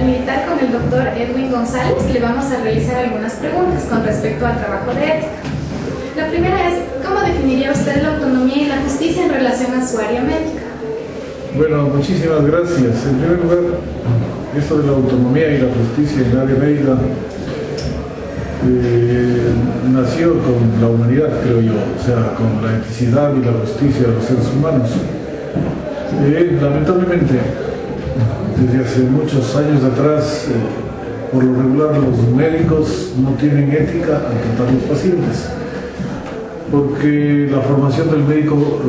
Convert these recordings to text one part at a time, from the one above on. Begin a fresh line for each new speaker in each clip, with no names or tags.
militar con el doctor Edwin González. Le vamos a realizar algunas preguntas con respecto al trabajo de ética. La primera es, ¿cómo definiría usted la autonomía y la justicia en relación a su área médica?
Bueno, muchísimas gracias. En primer lugar, esto de la autonomía y la justicia en el área médica nació con la humanidad, creo yo, o sea, con la eticidad y la justicia de los seres humanos. Lamentablemente, desde hace muchos años atrás, por lo regular los médicos no tienen ética al tratar a los pacientes, porque la formación del médico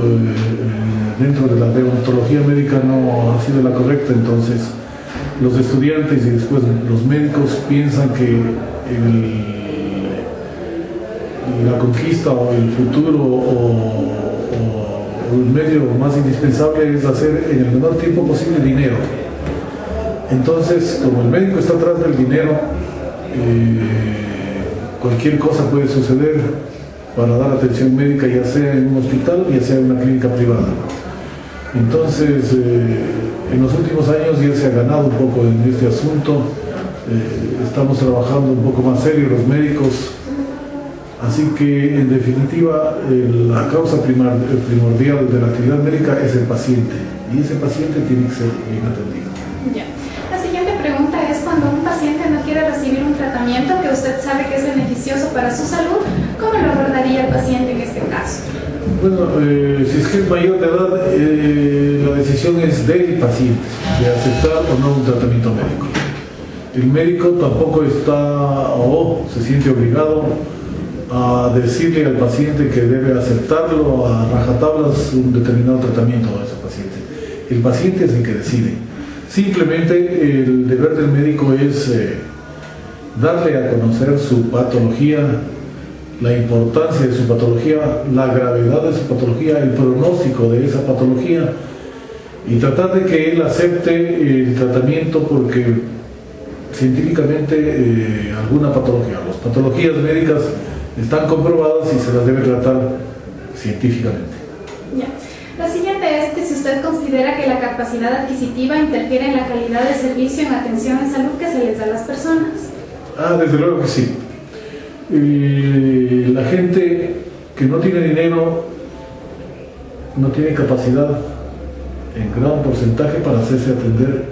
dentro de la deontología médica no ha sido la correcta. Entonces los estudiantes y después los médicos piensan que la conquista o el futuro o el medio más indispensable es hacer en el menor tiempo posible dinero. Entonces, como el médico está atrás del dinero, cualquier cosa puede suceder para dar atención médica, ya sea en un hospital, ya sea en una clínica privada. Entonces, en los últimos años ya se ha ganado un poco en este asunto. Estamos trabajando un poco más serio los médicos. Así que, en definitiva, la causa primordial de la actividad médica es el paciente, y ese paciente tiene que ser bien atendido.
Ya. La siguiente pregunta es, cuando un paciente no quiere recibir un tratamiento que usted sabe que es beneficioso para su salud, ¿cómo lo abordaría el paciente en este caso?
Bueno, si es que es mayor de edad, la decisión es del paciente, de aceptar o no un tratamiento médico. El médico tampoco está o se siente obligado a decirle al paciente que debe aceptarlo a rajatablas un determinado tratamiento a ese paciente. El paciente es el que decide. Simplemente el deber del médico es darle a conocer su patología, la importancia de su patología, la gravedad de su patología, el pronóstico de esa patología, y tratar de que él acepte el tratamiento, porque científicamente alguna patología, las patologías médicas están comprobadas y se las debe tratar científicamente.
Ya. La siguiente es que si usted considera que la capacidad adquisitiva interfiere en la calidad de servicio en atención en salud que se les da a las personas.
Desde luego que sí. La gente que no tiene dinero no tiene capacidad en gran porcentaje para hacerse atender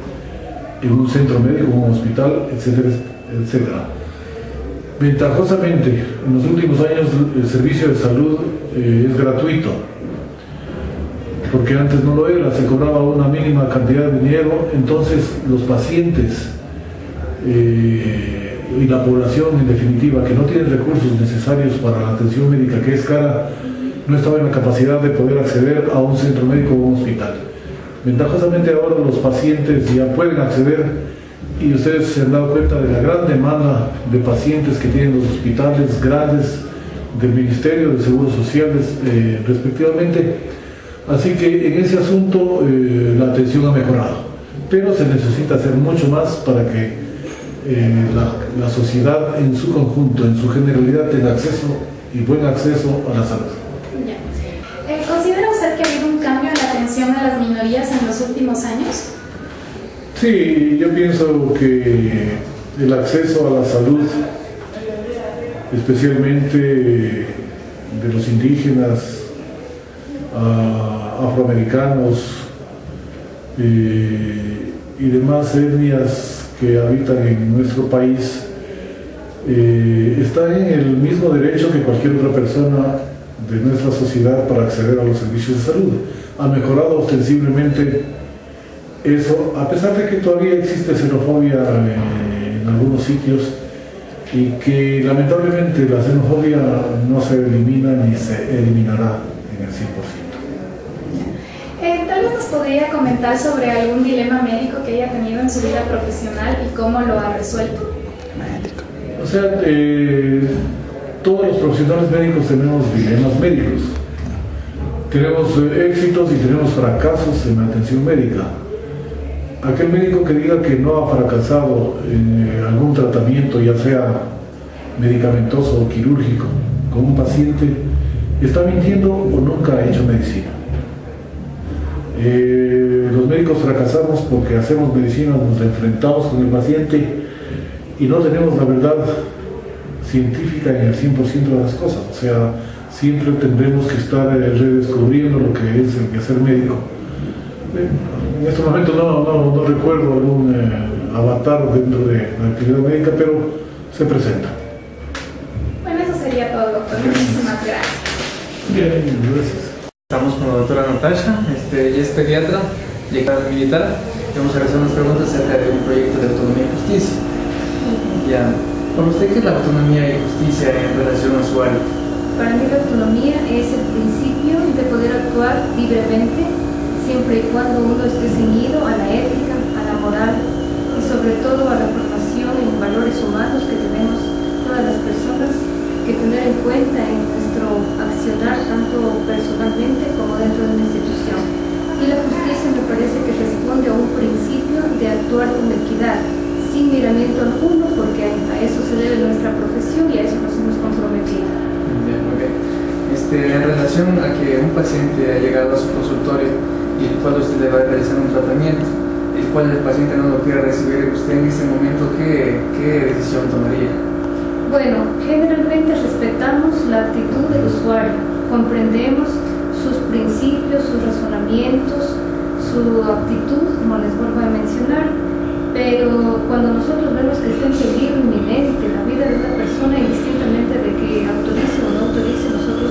en un centro médico, en un hospital, etcétera, etcétera. Ventajosamente, en los últimos años el servicio de salud es gratuito, porque antes no lo era, se cobraba una mínima cantidad de dinero. Entonces los pacientes y la población, en definitiva, que no tiene recursos necesarios para la atención médica, que es cara, no estaba en la capacidad de poder acceder a un centro médico o un hospital. Ventajosamente ahora los pacientes ya pueden acceder, y ustedes se han dado cuenta de la gran demanda de pacientes que tienen los hospitales grandes del Ministerio de Seguros Sociales, respectivamente. Así que en ese asunto la atención ha mejorado, pero se necesita hacer mucho más para que la sociedad en su conjunto, en su generalidad, tenga acceso y buen acceso a la salud.
¿Considera usted que ha habido un cambio en la atención a las minorías en los últimos años?
Sí, yo pienso que el acceso a la salud, especialmente de los indígenas, afroamericanos y demás etnias que habitan en nuestro país, está en el mismo derecho que cualquier otra persona de nuestra sociedad para acceder a los servicios de salud. Ha mejorado ostensiblemente eso, a pesar de que todavía existe xenofobia en algunos sitios, y que lamentablemente la xenofobia no se elimina ni se eliminará en el 100%.
Tal vez nos podría comentar sobre algún dilema médico que haya tenido en su vida profesional y cómo lo ha resuelto.
O sea, todos los profesionales médicos tenemos dilemas médicos. Tenemos éxitos y tenemos fracasos en la atención médica. Aquel médico que diga que no ha fracasado en algún tratamiento, ya sea medicamentoso o quirúrgico, con un paciente, está mintiendo o nunca ha hecho medicina. Los médicos fracasamos porque hacemos medicina, nos enfrentamos con el paciente y no tenemos la verdad científica en el 100% de las cosas. O sea, siempre tendremos que estar redescubriendo lo que es el quehacer médico. En este momento no recuerdo algún avatar dentro de la actividad médica, pero se presenta.
Bueno, eso sería todo, doctor. Muchísimas gracias.
Bien, gracias.
Estamos con la doctora Natasha, ella es pediatra, llegada militar. Vamos a realizar unas preguntas acerca de un proyecto de autonomía y justicia. Ya, ¿para usted qué es la autonomía y justicia en relación a su área?
Para mí la autonomía es el principio de poder actuar libremente, siempre y cuando uno esté ceñido a la ética, a la moral y sobre todo a la formación en valores humanos que tenemos todas las personas que tener en cuenta en nuestro accionar, tanto personalmente como dentro de una institución. Y la justicia me parece que responde a un principio de actuar con equidad, sin miramiento alguno, porque a eso se debe nuestra profesión y a eso nos hemos comprometido.
Bien, muy bien. En relación a que un paciente ha llegado a su consultorio y el cual usted le va a realizar un tratamiento, el cual el paciente no lo quiere recibir, usted en ese momento, ¿qué decisión tomaría?
Bueno, generalmente respetamos la actitud del usuario, comprendemos sus principios, sus razonamientos, su actitud, como les vuelvo a mencionar, pero cuando nosotros vemos que está en peligro inminente la vida de una persona, indistintamente de que autorice o no autorice, nosotros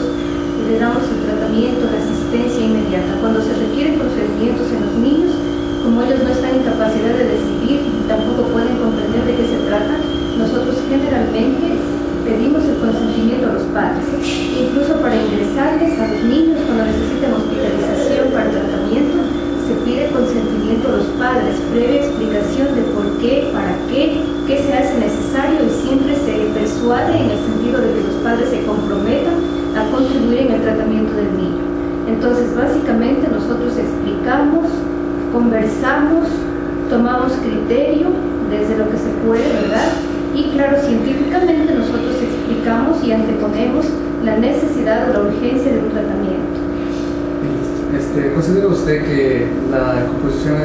le damos el tratamiento, la asistencia inmediata. Cuando se requieren procedimientos en los niños, como ellos no están en capacidad de decidir y tampoco pueden comprender de qué se trata, nosotros generalmente pedimos el consentimiento a los padres, incluso para ingresarles a los niños cuando necesitan hospitalización para tratamiento, se pide consentimiento a los padres, previa explicación de por qué, para qué se hace necesario y siempre se persuade en el sentido de que los padres se comprometan a contribuir en el tratamiento del niño. Entonces, básicamente nosotros explicamos, conversamos, tomamos criterio desde lo que se puede, ¿verdad? Y claro, científicamente nosotros explicamos y anteponemos la necesidad o la urgencia de un tratamiento.
¿Considera usted que la composición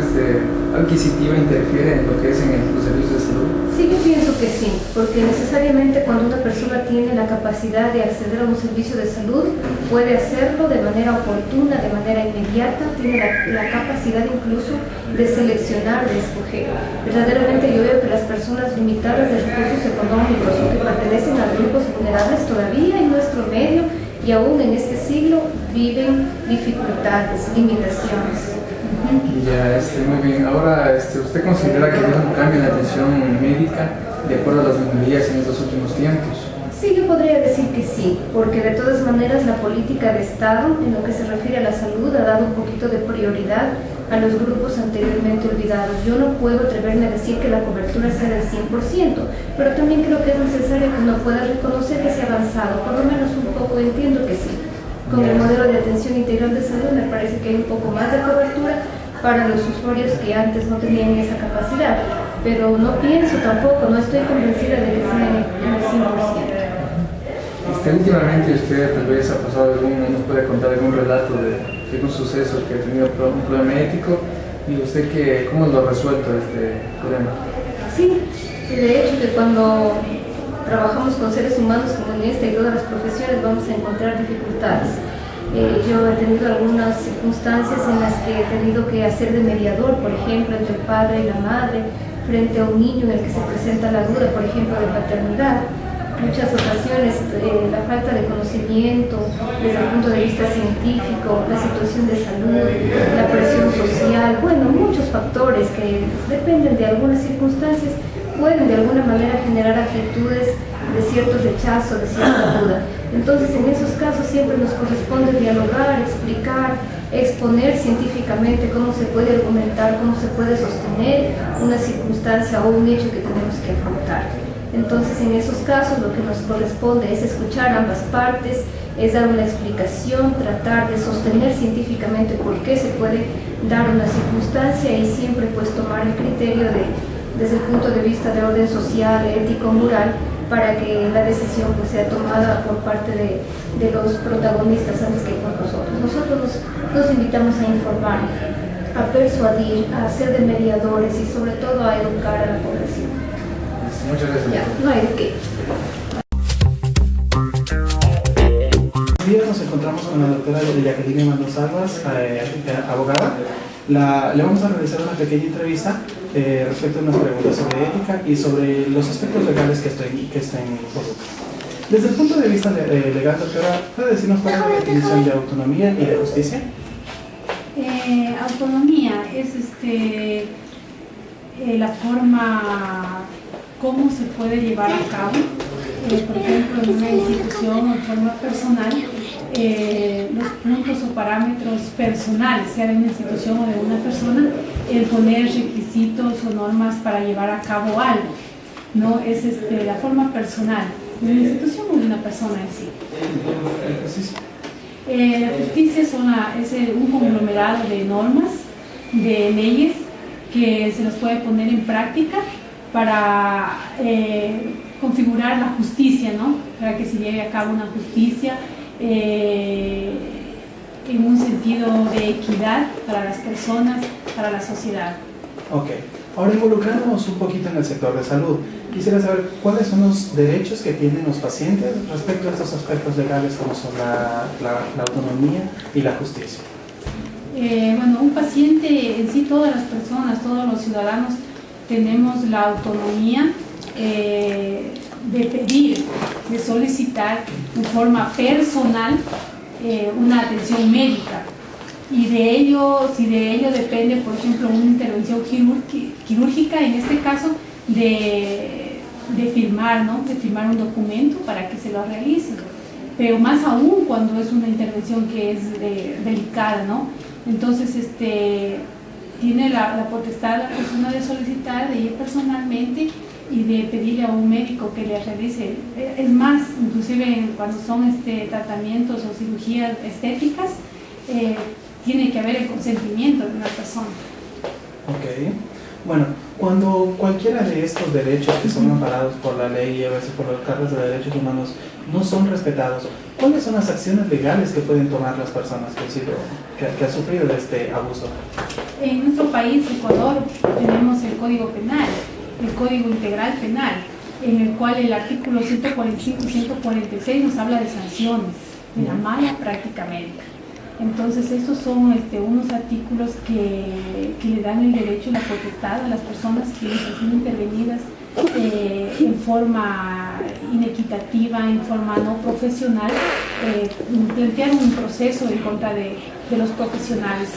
adquisitiva interfiere en lo que es en los servicios de salud?
Sí, yo pienso que sí, porque necesariamente cuando una persona tiene la capacidad de acceder a un servicio de salud, puede hacerlo de manera oportuna, de manera inmediata, tiene la capacidad incluso de seleccionar, de escoger. Verdaderamente yo veo que las personas limitadas de recursos económicos o que pertenecen a grupos vulnerables todavía en nuestro medio y aún en este siglo viven dificultades, limitaciones.
Ya, muy bien. Ahora, ¿usted considera que hay un cambio en la atención médica de acuerdo a las mejorías en estos últimos tiempos?
Sí, yo podría decir que sí, porque de todas maneras la política de Estado, en lo que se refiere a la salud, ha dado un poquito de prioridad a los grupos anteriormente olvidados. Yo no puedo atreverme a decir que la cobertura sea del 100%, pero también creo que es necesario que uno pueda reconocer que se ha avanzado, por lo menos un poco, entiendo que sí. Con el modelo de atención integral de salud me parece que hay un poco más de cobertura para los usuarios que antes no tenían esa capacidad, pero no pienso tampoco, no estoy convencida de que sea en el 100%.
Últimamente usted tal vez ha pasado nos puede contar algún relato de algún suceso que ha tenido un problema ético y usted ¿cómo lo ha resuelto este problema?
Sí, de hecho que cuando trabajamos con seres humanos como en esta y todas las profesiones vamos a encontrar dificultades. Yo he tenido algunas circunstancias en las que he tenido que hacer de mediador, por ejemplo, entre el padre y la madre, frente a un niño en el que se presenta la duda, por ejemplo, de paternidad. Muchas ocasiones la falta de conocimiento desde el punto de vista científico, la situación de salud, la presión social, bueno, muchos factores que dependen de algunas circunstancias pueden de alguna manera generar actitudes de cierto rechazo, de cierta duda. Entonces, en esos casos siempre nos corresponde dialogar, explicar, exponer científicamente cómo se puede argumentar, cómo se puede sostener una circunstancia o un hecho que tenemos que afrontar. Entonces, en esos casos lo que nos corresponde es escuchar ambas partes, es dar una explicación, tratar de sostener científicamente por qué se puede dar una circunstancia y siempre pues tomar el criterio desde el punto de vista de orden social, ético, moral, para que la decisión pues, sea tomada por parte de los protagonistas antes que por nosotros. Nosotros nos invitamos a informar, a persuadir, a ser de mediadores y sobre todo a educar a la población.
Muchas gracias.
Ya, no hay de qué.
Buenos días, nos encontramos con la doctora Jacqueline Mendoza-Albas, abogada. Le vamos a realizar una pequeña entrevista respecto a unas preguntas sobre ética y sobre los aspectos legales que estén involucrados. Desde el punto de vista legal, doctora, ¿puede decirnos cuál es la definición de autonomía y de justicia?
Autonomía es la forma cómo se puede llevar a cabo, por ejemplo, en una institución o en forma personal, los puntos o parámetros personales, sea de una institución o de una persona, el poner requisitos o normas para llevar a cabo algo, ¿no? Es la forma personal de una institución o de una persona en sí. La justicia es un conglomerado de normas, de leyes que se las puede poner en práctica para configurar la justicia, ¿no? Para que se lleve a cabo una justicia en un sentido de equidad para las personas, para la sociedad.
Ok. Ahora involucrándonos un poquito en el sector de salud, quisiera saber cuáles son los derechos que tienen los pacientes respecto a estos aspectos legales como son la autonomía y la justicia.
Bueno, un paciente en sí, todas las personas, todos los ciudadanos tenemos la autonomía de pedir, de solicitar de forma personal una atención médica. Y de ello, si de ello depende, por ejemplo, una intervención quirúrgica, en este caso, de firmar, ¿no? De firmar un documento para que se lo realicen. Pero más aún cuando es una intervención que es delicada, ¿no? Entonces, tiene la potestad la persona de solicitar, de ir personalmente y de pedirle a un médico que le realice. Es más, inclusive cuando son tratamientos o cirugías estéticas, tiene que haber el consentimiento de una persona.
Ok. Bueno, cuando cualquiera de estos derechos que son amparados por la ley y a veces por los cargos de derechos humanos no son respetados, ¿cuáles son las acciones legales que pueden tomar las personas que han sufrido de este abuso?
En nuestro país, Ecuador, tenemos el Código Penal, el Código Integral Penal, en el cual el artículo 145 y 146 nos habla de sanciones, de la mala práctica médica. Entonces, estos son unos artículos que le dan el derecho y la potestad a las personas que han sido intervenidas en forma inequitativa, en forma no profesional, plantear un proceso en contra de los profesionales.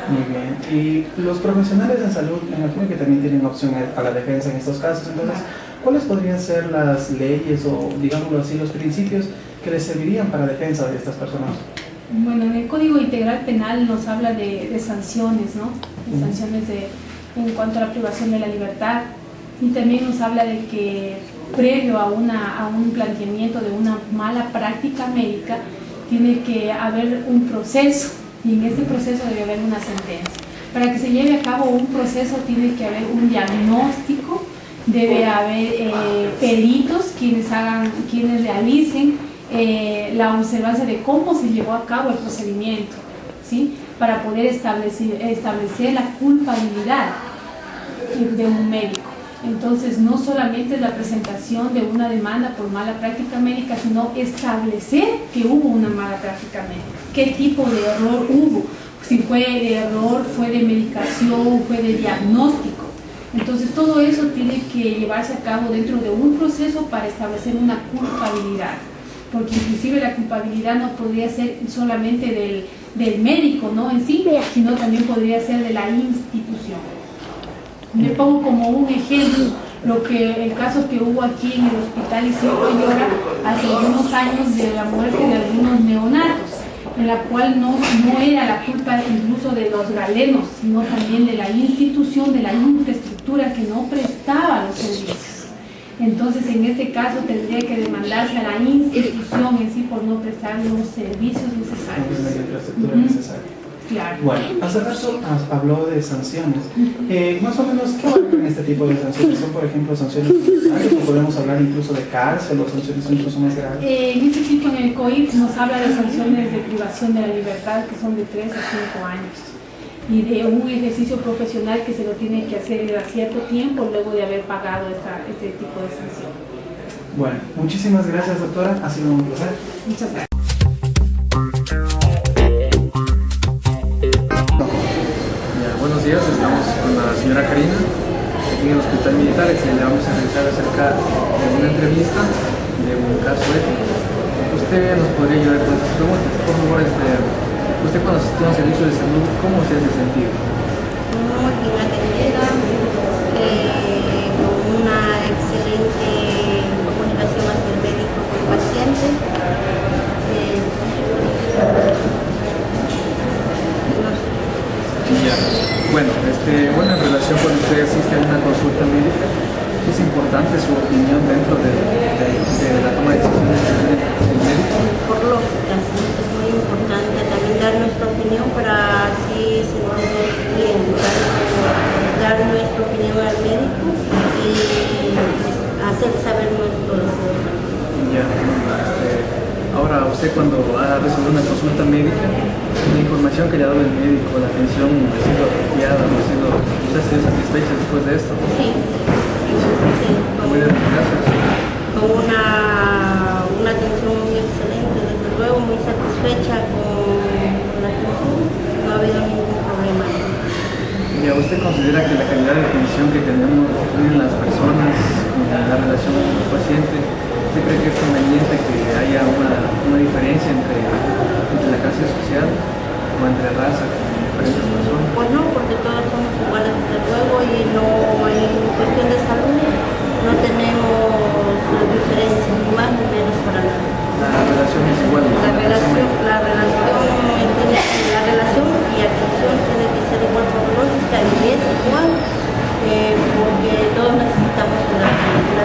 Muy bien. Y los profesionales en salud, me imagino que también tienen opción a la defensa en estos casos. Entonces, ¿cuáles podrían ser las leyes o, digámoslo así, los principios que les servirían para la defensa de estas personas?
Bueno, en el Código Integral Penal nos habla de sanciones, ¿no? De sanciones en cuanto a la privación de la libertad, y también nos habla de que previo a un planteamiento de una mala práctica médica tiene que haber un proceso, y en este proceso debe haber una sentencia. Para que se lleve a cabo un proceso tiene que haber un diagnóstico, debe haber peritos quienes realicen la observancia de cómo se llevó a cabo el procedimiento, ¿sí? Para poder establecer la culpabilidad de un médico. Entonces, no solamente es la presentación de una demanda por mala práctica médica, sino establecer que hubo una mala práctica médica, qué tipo de error hubo, si fue de error, fue de medicación, fue de diagnóstico. Entonces, todo eso tiene que llevarse a cabo dentro de un proceso para establecer una culpabilidad, porque inclusive la culpabilidad no podría ser solamente del médico, ¿no? En sí, sino también podría ser de la institución. Le pongo como un ejemplo el caso que hubo aquí en el Hospital Isidro Ayora hace algunos años de la muerte de algunos neonatos, en la cual no era la culpa incluso de los galenos, sino también de la institución, de la infraestructura que no prestaba los servicios. Entonces, en este caso tendría que demandarse a la institución en sí por no prestar los servicios necesarios.
La infraestructura necesaria.
Claro.
Bueno, hace rato habló de sanciones. Más o menos, ¿qué valen este tipo de sanciones? ¿Son, por ejemplo, sanciones judiciales o podemos hablar incluso de cárcel o sanciones incluso más graves?
En este tipo, en el COIP, nos habla de sanciones de privación de la libertad que son de 3 a 5 años y de un ejercicio profesional que se lo tiene que hacer a cierto tiempo luego de haber pagado este tipo de sanción.
Bueno, muchísimas gracias, doctora. Ha sido un placer.
Muchas gracias.
Buenos días, estamos con la señora Karina aquí en el Hospital Militar y le vamos a realizar acerca de una entrevista de un caso ético. Usted nos podría ayudar con estas preguntas. Por favor, usted cuando asistió a un servicio de salud, ¿cómo se hace sentir?
Muy bien atendida, con una excelente comunicación hacia el médico con el paciente.
Ya. Bueno, en relación cuando usted asiste a una consulta médica, es importante su opinión dentro de la toma de decisiones del médico.
Por lógica, sí, es muy importante también dar nuestra opinión para así sentirnos bien, dar nuestra opinión al médico y hacer saber nuestro deseo.
Ya. Ahora, usted cuando ha recibido una consulta médica, la información que le ha dado el médico, la atención ha sido apropiada, ¿usted ha sido satisfecha después de esto?
Sí.
Muy bien, gracias.
Con una atención muy excelente, desde luego muy satisfecha con la atención, no ha habido ningún problema.
¿Y usted considera que la calidad de atención que tienen las personas en la relación con el paciente, usted cree que es conveniente que haya una diferencia entre la clase social o entre raza con diferentes personas?
Pues no, porque todos somos iguales desde luego y no en cuestión de salud no tenemos diferencia ni más ni menos para nada.
La relación es igual.
La relación y atención tiene que ser igual por lógica y es igual porque todos necesitamos la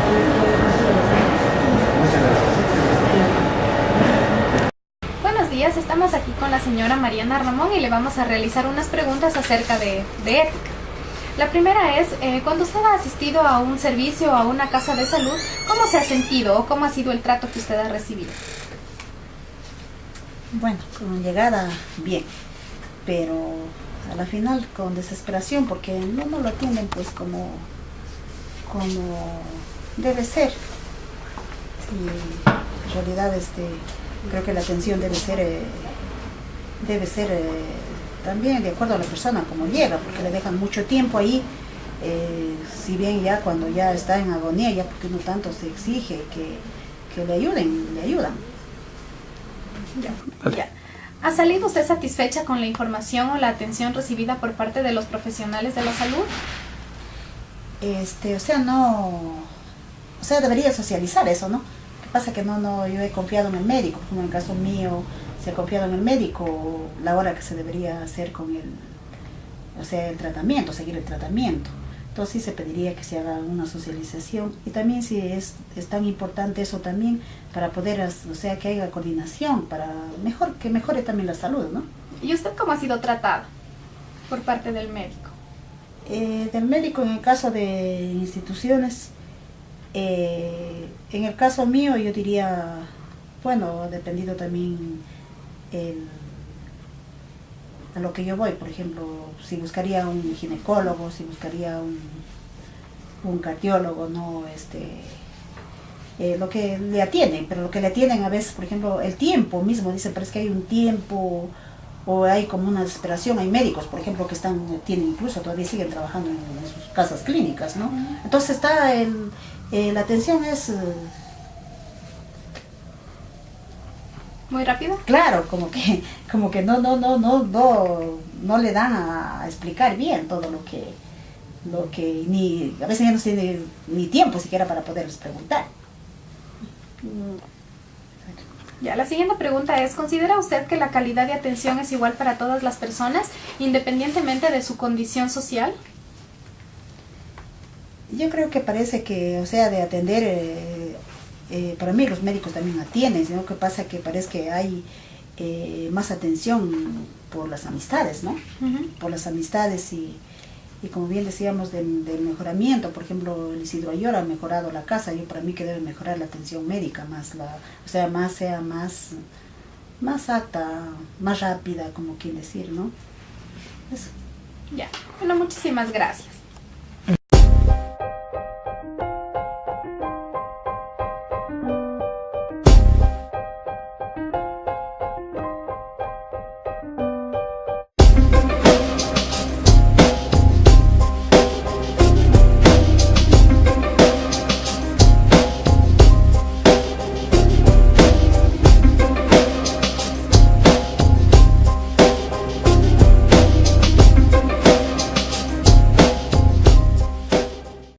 atención social.
Muchas gracias.
Buenos días, estamos aquí con la señora Mariana Ramón y le vamos a realizar unas preguntas acerca de ética. La primera es, cuando usted ha asistido a un servicio o a una casa de salud, ¿cómo se ha sentido o cómo ha sido el trato que usted ha recibido?
Bueno, con llegada bien, pero a la final con desesperación porque no lo atienden pues como debe ser. Y en realidad creo que la atención debe ser también de acuerdo a la persona como llega, porque le dejan mucho tiempo ahí, si bien ya cuando ya está en agonía, ya porque no tanto se exige que le ayudan.
Ya. ¿Ha salido usted satisfecha con la información o la atención recibida por parte de los profesionales de la salud?
Debería socializar eso, ¿no? Lo que pasa que yo he confiado en el médico, como en el caso mío, se ha confiado en el médico la hora que se debería hacer con el tratamiento, seguir el tratamiento. Entonces sí se pediría que se haga una socialización y también si es tan importante eso también para poder, que haya coordinación para que mejore también la salud, ¿no?
¿Y usted cómo ha sido tratada por parte del médico?
Del médico en el caso de instituciones, en el caso mío yo diría, bueno, ha dependido también a lo que yo voy, por ejemplo, si buscaría un ginecólogo, si buscaría un cardiólogo, no lo que le atienden, pero lo que le atienden a veces, por ejemplo, el tiempo mismo, dicen, pero es que hay un tiempo, o hay como una desesperación, hay médicos, por ejemplo, que tienen incluso, todavía siguen trabajando en sus casas clínicas, ¿no? Entonces la atención es...
¿Muy rápido?
Claro, como que no le dan a explicar bien todo lo que a veces ya no tiene ni tiempo siquiera para poderles preguntar.
Ya, la siguiente pregunta es, ¿considera usted que la calidad de atención es igual para todas las personas, independientemente de su condición social?
Yo creo que parece que, de atender, para mí los médicos también atienden, sino que pasa que parece que hay más atención por las amistades, ¿no? Por las amistades y como bien decíamos del mejoramiento. Por ejemplo, el Isidro Ayora ha mejorado la casa. Yo para mí que debe mejorar la atención médica, sea más apta, más rápida, como quien decir, ¿no? Eso.
Ya, bueno, muchísimas gracias.